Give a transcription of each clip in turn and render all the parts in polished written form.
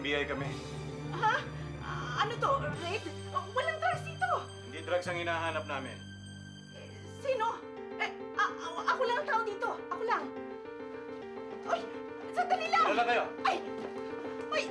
NBI kami. Ha? Ano to? Raid? Walang drugs dito! Hindi drugs ang hinahanap namin. Sino? Ako lang ang tao dito. Ako lang. Uy! Sandali lang! Wala kayo! Ay! Uy!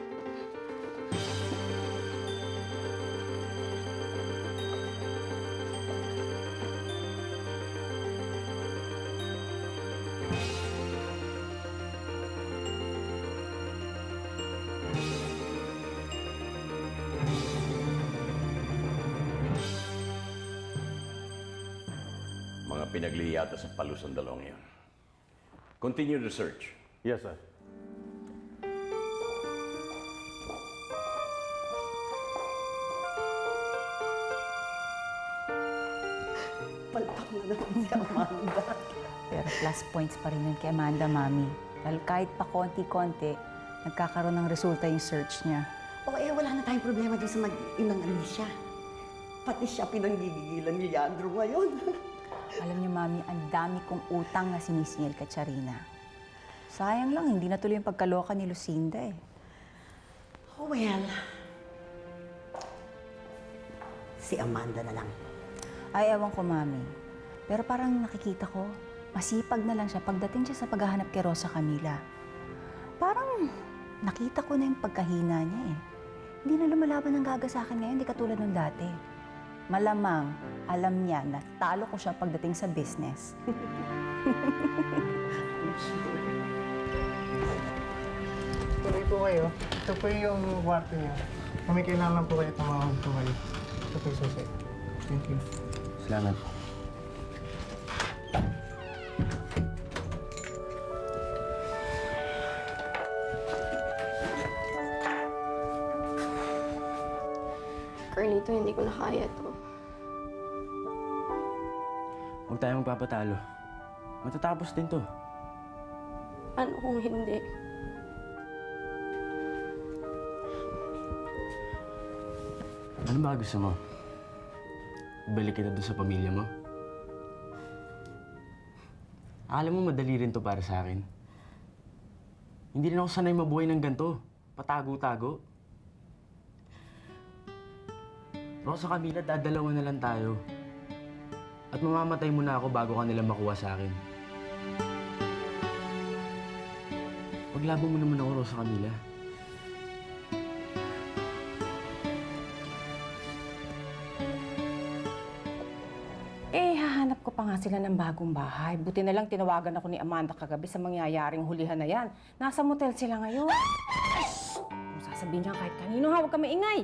Mga pinaglihiyata sa palos ang dalawang yan. Continue the search. Yes, sir. Palpak na naman si Amanda. Pero plus points pa rin yun kay Amanda, Mami. Dahil kahit pa konti-konti, nagkakaroon ng resulta yung search niya. Wala na tayong problema doon sa mag-inang Alicia. Pati siya pinanggigigilan ni Leandro ngayon. Alam niyo, Mami, ang dami kong utang na sinisingil kay Charina. Sayang lang, hindi natuloy yung pagkaloka ni Lucinda eh. Si Amanda na lang. Ay, ewan ko, Mami. Pero parang nakikita ko, masipag na lang siya pagdating siya sa paghahanap kay Rosa Camila. Parang nakita ko na yung pagkahina niya eh. Hindi na lumalaban ng gaga sa akin ngayon, hindi katulad nung dati. Malamang, alam niya na talo ko siya pagdating sa business. Tuloy po kayo. Ito po yung kwarto niyo. Kung may kailangan po kayo, tumawag po kayo. Ito po yung susi. Thank you. Salamat. Carlito, hindi ko na kaya to. Huwag tayong magpapatalo. Matatapos din to. Ano kung hindi? Ano ba gusto mo? Balik kita doon sa pamilya mo? Alam mo, madali rin to para sa akin. Hindi rin ako sanay mabuhay ng ganito. Patago-tago. Rosa Camila, dadalawa na lang tayo. At mamamatay muna ako bago ka nila makuha sa akin. Paglabo mo naman ako, Rosa Camila. Hahanap ko pa nga sila ng bagong bahay. Buti na lang tinawagan ako ni Amanda kagabi sa mangyayaring hulihan na yan. Nasa motel sila ngayon. Kung sasabihin niya kahit kanino, huwag ka maingay.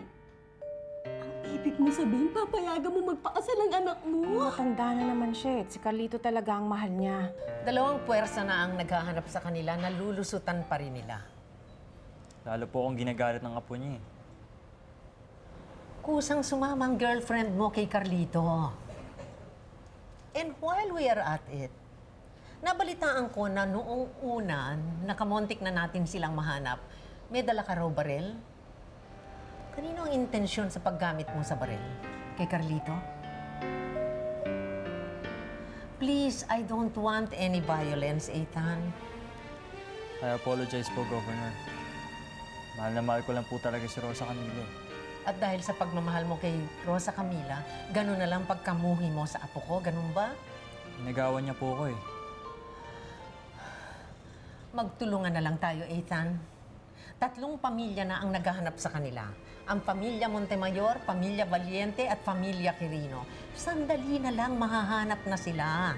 Ibig mo sabihin, papayagan mo magpakasal ang anak mo? Matanda na naman siya. Si Carlito talaga ang mahal niya. Dalawang puwersa na ang naghahanap sa kanila, nalulusutan pa rin nila. Lalo po akong ginagalit ng apo niya eh. Kusang sumama ang girlfriend mo kay Carlito. And while we are at it, nabalitaan ko na noong una, nakamontik na natin silang mahanap, may dala ka raw barel? Kanino ang intensyon sa paggamit mo sa barel? Kay Carlito? Please, I don't want any violence, Ethan. I apologize po, Governor. Mahal na mahal ko lang po talaga si Rosa Camila. At dahil sa pagmamahal mo kay Rosa Camila, ganun na lang pagkamuhi mo sa apo ko, ganun ba? Inagawan niya po ako eh. Magtulungan na lang tayo, Ethan. 3 pamilya na ang naghahanap sa kanila. Ang pamilya Montemayor, pamilya Valiente at pamilya Quirino. Sandali na lang mahahanap na sila.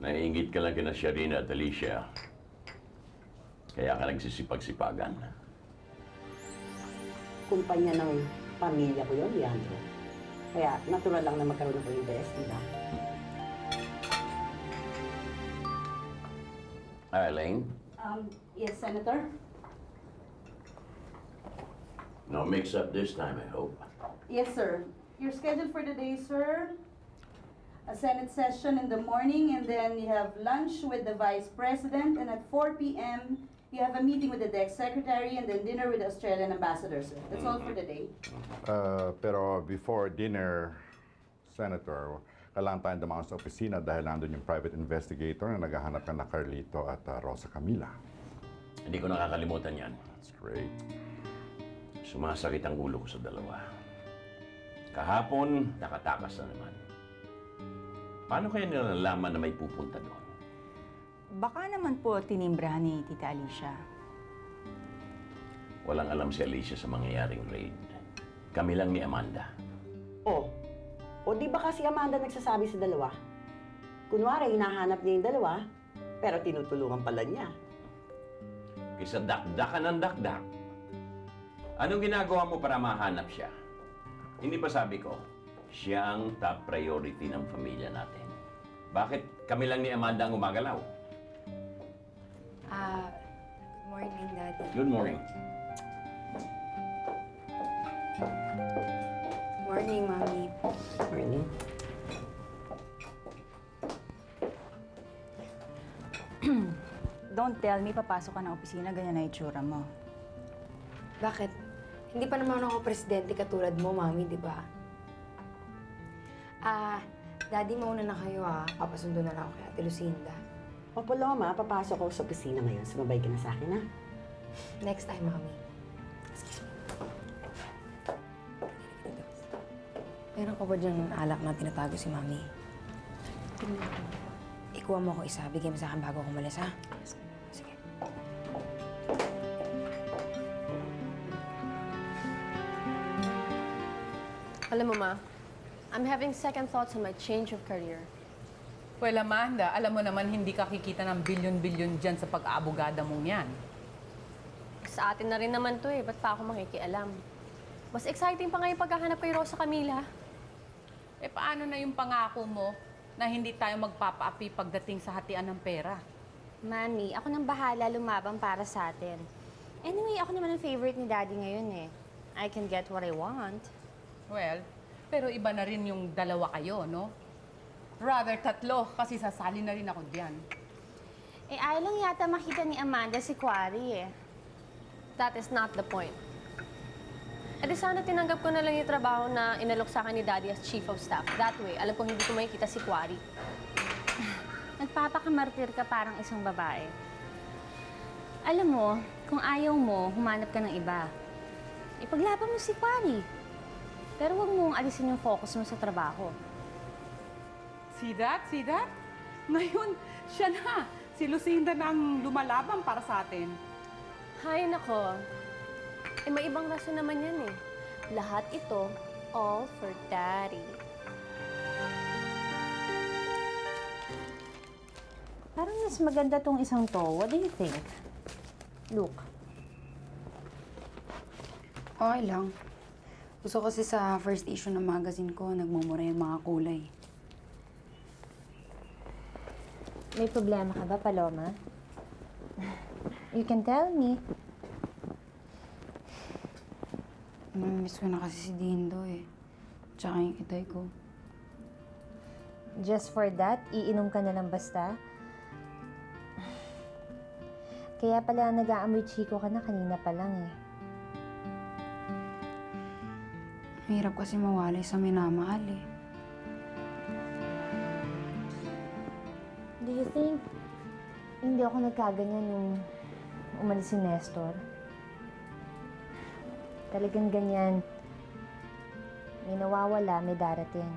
Naiingit ka lang kina Sharina at Alicia. Kaya ka nagsisipag-sipagan. Kumpanya ng pamilya ko yun, Leandro. Kaya natural lang na magkaroon ako ng interest, di ba? Eileen, Yes, Senator? no mix-up this time, I hope. Yes, sir. You're scheduled for the day, sir. A Senate session in the morning, and then you have lunch with the Vice President, and at 4 p.m., you have a meeting with the DEC Secretary, and then dinner with the Australian Ambassador, sir. That's all for the day. Pero before dinner, Senator, kailangan tayong dumaan sa opisina dahil nandun yung private investigator na naghahanap ka na Carlito at Rosa Camila. Hindi ko nakakalimutan yan. That's great. Sumasakit ang ulo ko sa dalawa. Kahapon, nakatakas na naman. Paano kaya nila nalaman na may pupunta doon? Baka naman po tinimbrahan ni Tita Alicia. Walang alam si Alicia sa mangyayaring raid. Kami lang ni Amanda. O di ba kasi Amanda nagsasabi sa dalawa? Kunwari, hinahanap niya yung dalawa, pero tinutulungan pala niya. Kaysa dakdakan ng dakdak. Anong ginagawa mo para mahanap siya? Hindi ba sabi ko, siya ang top priority ng pamilya natin. Bakit kami lang ni Amanda ang umagalaw? Good morning, Daddy. Good morning. Morning, Mommy. Morning. Don't tell me papasok ka ng opisina, ganyan na itsura mo. Bakit? Hindi pa naman ako presidente katulad mo, Mommy, di ba? Daddy, mauna na kayo, Papasundo na lang ako kay Ate Lucinda. O Paloma, papasok ako sa opisina ngayon. Sumabay ka na sa akin, ha? Next time, Mommy. Meron ka ba dyan alak na tinatago si Mommy? Ikuha mo ako isa. Bigay mo sa akin bago ako umalis, ha? Sige. Alam mo, Ma, I'm having second thoughts on my change of career. Well, Amanda, alam mo naman hindi ka kikita ng bilyon-bilyon dyan sa pag-aabogada mong yan. Sa atin na rin naman to ba't pa ako makikialam? Mas exciting pa nga yung paghahanap kay Rosa Camila. Eh, paano na yung pangako mo na hindi tayo magpapaapi pagdating sa hatian ng pera? Mami, ako nang bahala lumabang para sa atin. Anyway, ako naman ang favorite ni Daddy ngayon I can get what I want. Well, pero iba na rin yung dalawa kayo, no? Rather tatlo, kasi sasali na rin ako diyan. Ayaw lang yata makita ni Amanda si Quarry That is not the point. E di sana tinanggap ko na lang yung trabaho na inalok sa akin ni Daddy as Chief of Staff. That way, alam kong hindi ko makikita si Quarry. Nagpapakamartir ka parang isang babae. Alam mo, kung ayaw mo, humanap ka ng iba. Ipaglaban mo si Quarry. Pero huwag mong alisin yung focus mo sa trabaho. See that? See that? Ngayon, siya na. Si Lucinda na ang lumalaban para sa atin. Hay nako. May ibang rason naman yan Lahat ito, all for Daddy. Parang mas maganda tong isang to. What do you think? Look. Okay lang. Gusto kasi sa first issue ng magazine ko, nagmumura yung mga kulay. May problema ka ba, Paloma? You can tell me. Namimiss ko na kasi si Dindo Tsaka yung itay ko. Just for that, iinom ka na lang basta? Kaya pala nag-aamoy chiko ka na kanina pa lang Mahirap kasi mawalay sa minamahal Do you think hindi ako nagkaganyan nung umalis si Nestor? Talagang ganyan. May nawawala, may darating.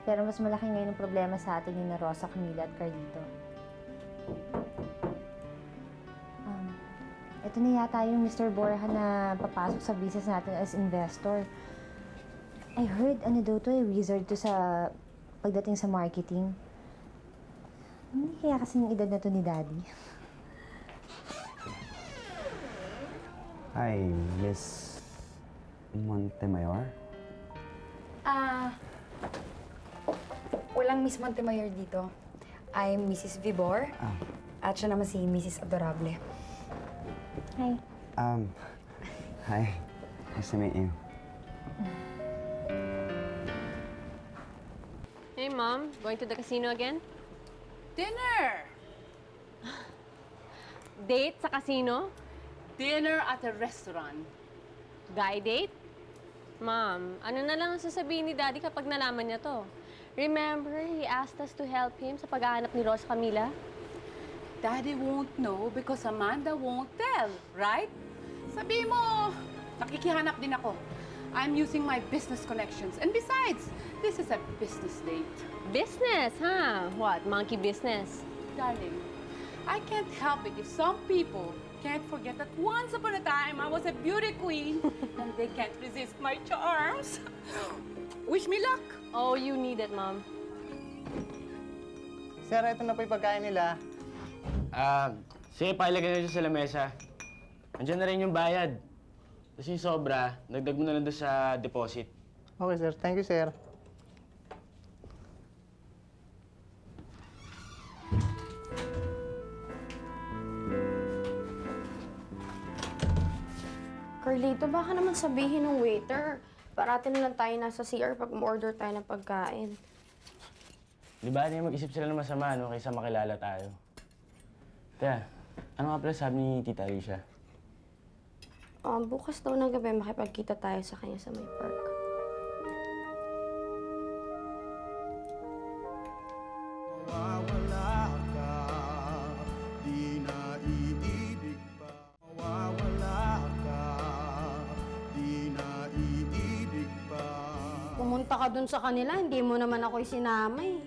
Pero mas malaki ngayon ang problema sa atin ni Rosa, Camila at Carlito. Ito na yata yung Mr. Borja na papasok sa business natin as investor. I heard wizard to sa pagdating sa marketing. Hindi kaya kasi yung edad na to ni Daddy. Hi, Miss Montemayor? Walang Miss Montemayor dito. I'm Mrs. Vibor. At siya naman si Mrs. Adorable. Hi. Hi. Nice to meet you. Hey, Mom. Going to the casino again? Dinner! Date sa casino? Dinner at a restaurant. Guy date? Mom, ano na lang ang sasabihin ni Daddy kapag nalaman niya to? Remember, he asked us to help him sa paghahanap ni Rosa Camila? Daddy won't know because Amanda won't tell, right? Sabi mo, nakikihanap din ako. I'm using my business connections. And besides, this is a business date. Business, huh? What, monkey business? Darling, I can't help it if some people can't forget that once upon a time I was a beauty queen and they can't resist my charms. Wish me luck. Oh, you need it, Mom. Sir, ito na po yung pagkain nila. Sige, pailagay na siya sa lamesa. Andiyan na rin yung bayad. Tapos yung sobra, dagdag mo na lang doon sa deposit. Okay, sir. Thank you, sir. Carlito, baka naman sabihin ng waiter. Parati na lang tayo nasa CR pag order tayo ng pagkain. Di ba, di mag-isip sila ng masama, no? Kaysa makilala tayo. Kaya, ano nga pala sabi ni Tita Alicia? Bukas daw ng gabi makipagkita tayo sa kanya sa may park. Mawawala ka, di na iibig pa. Mawawala ka, di na iibig pa. Pumunta ka dun sa kanila, hindi mo naman ako isinama eh.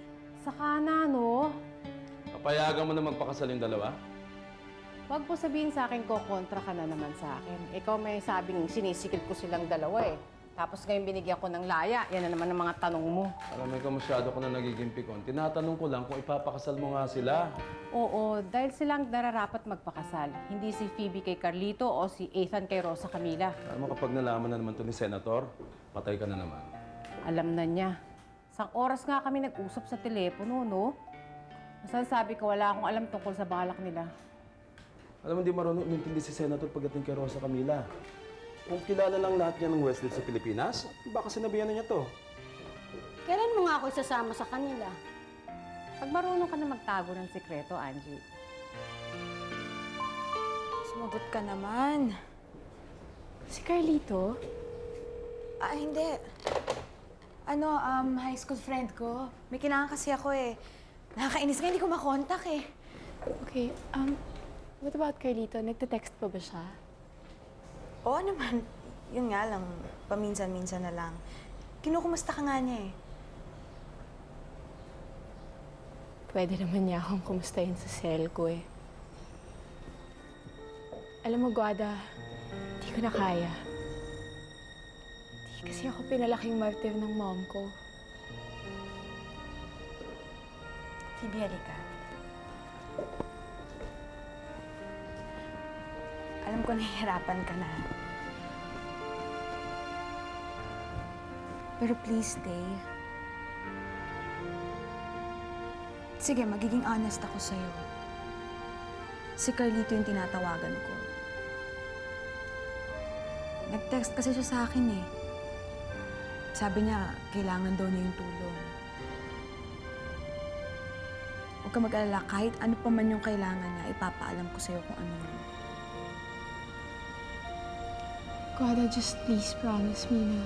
Saka na, no? Papayagan mo na magpakasal yung dalawa? Huwag po sabihin sa akin ko kontra ka na naman sa akin. Ikaw may sabing sinisikil ko silang dalawa eh. Tapos ngayon binigyan ko ng laya. Yan na naman ang mga tanong mo. Alam mo, ikaw masyado ko na nagiging pikon. Tinatanong ko lang kung ipapakasal mo nga sila. Oo, dahil silang nararapat magpakasal. Hindi si Phoebe kay Carlito o si Ethan kay Rosa Camila. Alam mo, kapag nalaman na naman to ni Senator, patay ka na naman. Alam na niya. Isang oras nga kami nag-usap sa telepono, no? Masasabi ko, wala akong alam tungkol sa balak nila. Alam mo, hindi marunong umintindi si Senator pagdating kay Rosa Camila. Kung kilala lang lahat niya ng Westfield sa Pilipinas, baka sinabihan na niya to. Kailan mo nga ako isasama sa kanila? Pag marunong ka na magtago ng sikreto, Angie. Sumagot ka naman. Si Carlito? Hindi. High school friend ko. May kailangan kasi ako eh. Nakakainis ka, hindi ko makontak eh. Okay, what about Carlito? Nagte-text pa ba siya? Oo naman. Yun nga lang, paminsan-minsan na lang. Kinukumusta ka nga niya eh. Pwede naman niya akong kumustahin sa cell ko eh. Alam mo, Guada, hindi ko na kaya. Hindi kasi ako pinalaking martir ng mom ko. Phoebe, halika. Alam ko nahihirapan ka na. Pero please stay. Sige, magiging honest ako sa'yo. Si Carlito yung tinatawagan ko. Nag-text kasi siya sa akin eh. Sabi niya, kailangan daw niya yung tulong. Huwag ka mag-alala, kahit ano pa man yung kailangan niya, ipapaalam ko sa'yo kung ano yun. Guada, just please promise me na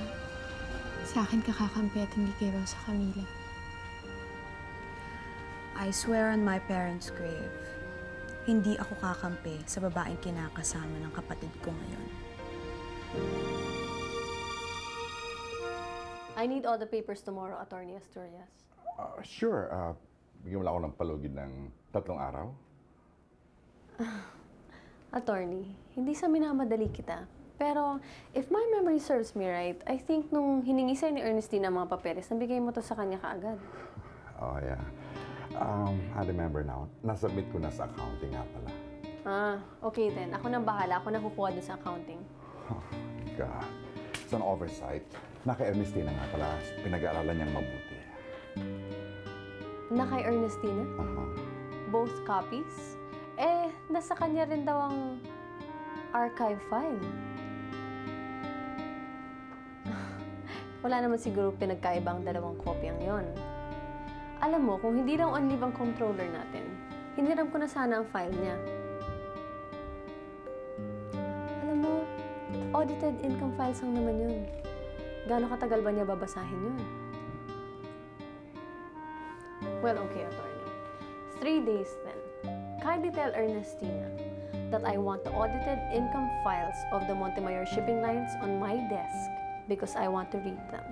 sa akin ka kakampi at hindi kay Rosa Camila. I swear on my parents' grave, hindi ako kakampi sa babaeng kinakasama ng kapatid ko ngayon. I need all the papers tomorrow, Attorney Asturias. Sure. Bigyan mo lang ako ng palugid ng 3 araw. Attorney, hindi sa minamadali kita. Pero, if my memory serves me right, I think nung hiningi sa'yo ni Ernestine ang mga papeles, nabigay mo to sa kanya kaagad. Oh, yeah. I remember now. Nasubmit ko na sa accounting nga pala. Okay then. Ako nang bahala. Ako na kukuha dun sa accounting. Oh, God. It's an oversight. Naka Ernestina nga pala. Pinag-aaralan niyang mabuti. Na kay Ernestina? Both copies? Nasa kanya rin daw ang archive file. Wala naman siguro pinagkaibang dalawang kopyang yon. Alam mo, kung hindi raw ang libang controller natin, hiniram ko na sana ang file niya. Alam mo, audited income files lang naman yun. Gano'ng katagal ba niya babasahin yun? Well, okay, attorney. 3 days then. kindly tell Ernestina that I want the audited income files of the Montemayor shipping lines on my desk because I want to read them.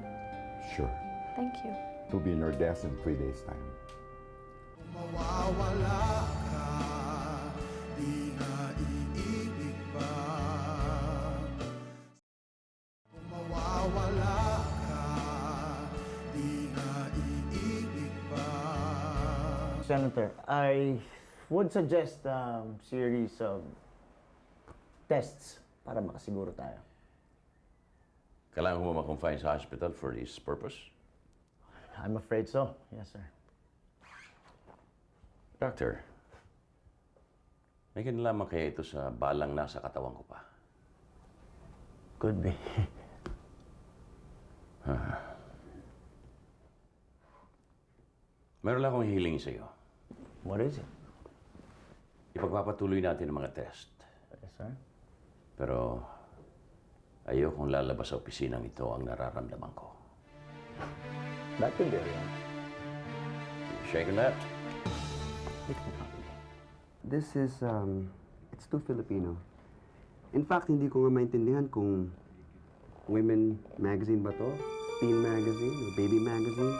Sure. Thank you. To be in your desk in 3 days' time. Mawawala ka, di na iibig pa. Kung mawawala ka, di na iibig pa. Senator, I would suggest a series of tests para makasiguro tayo. Kailangan mo ma-confine sa hospital for this purpose? I'm afraid so. Yes, sir. Doctor, may kinalaman kaya ito sa balang nasa katawan ko pa? Could be. Meron lang akong hiling sa iyo. What is it? Ipagpapatuloy natin ang mga test. Yes, sir. Pero ayokong lalabas sa opisinang ito ang nararamdaman ko. That could be real. Shaking that? This is, it's too Filipino. In fact, hindi ko nga maintindihan kung women magazine ba to? Teen magazine? O baby magazine?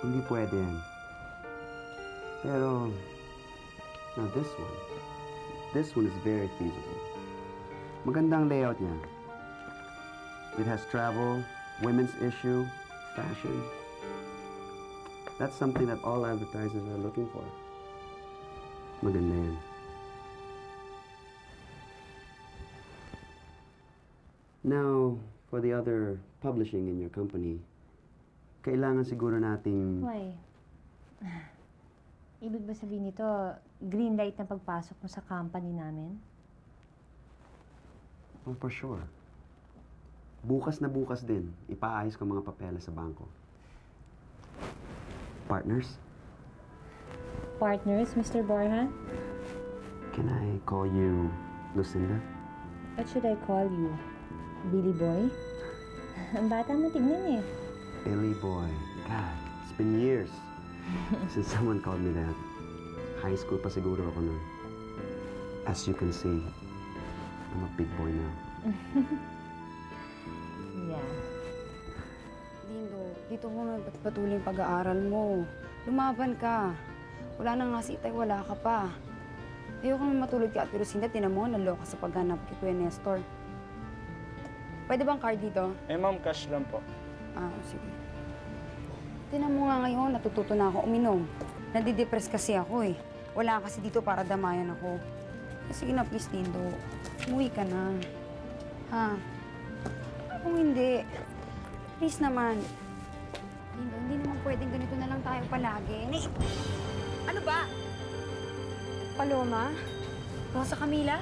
Hindi pwede yan. Pero, now this one is very feasible. Magandang layout niya. It has travel, women's issue, fashion. That's something that all advertisers are looking for. Maganda yan. Now, for the other publishing in your company, kailangan siguro nating... Why? Ibig ba sabihin nito, green light na pagpasok mo sa company namin? Oh, for sure. Bukas na bukas din, ipaayos ko mga papeles sa bangko. Partners? Partners, Mr. Borja? Can I call you Lucinda? What should I call you? Billy Boy? Ang bata mo tignan eh. Billy Boy. God, it's been years since someone called me that. High school pa siguro ako nun. As you can see, I'm a big boy now. Yeah. Dindo, dito mo magpatuloy yung pag-aaral mo. Lumaban ka. Wala na nga si Itay, wala ka pa. Ayoko naman matulog ka at pero Sinda, tinan mo, naloka sa paghanap kay Kuya Nestor. Pwede bang card dito? Eh, ma'am, cash lang po. Ah, sige. Tinan mo nga ngayon, natututo na ako uminom. Nadidepress kasi ako eh. Wala kasi dito para damayan ako. Sige na, please, Dindo. Umuwi ka na. Ha? Kung hindi, please naman. Dindo, hindi naman pwedeng ganito na lang tayo palagi. Ano ba? Paloma? Rosa Camila?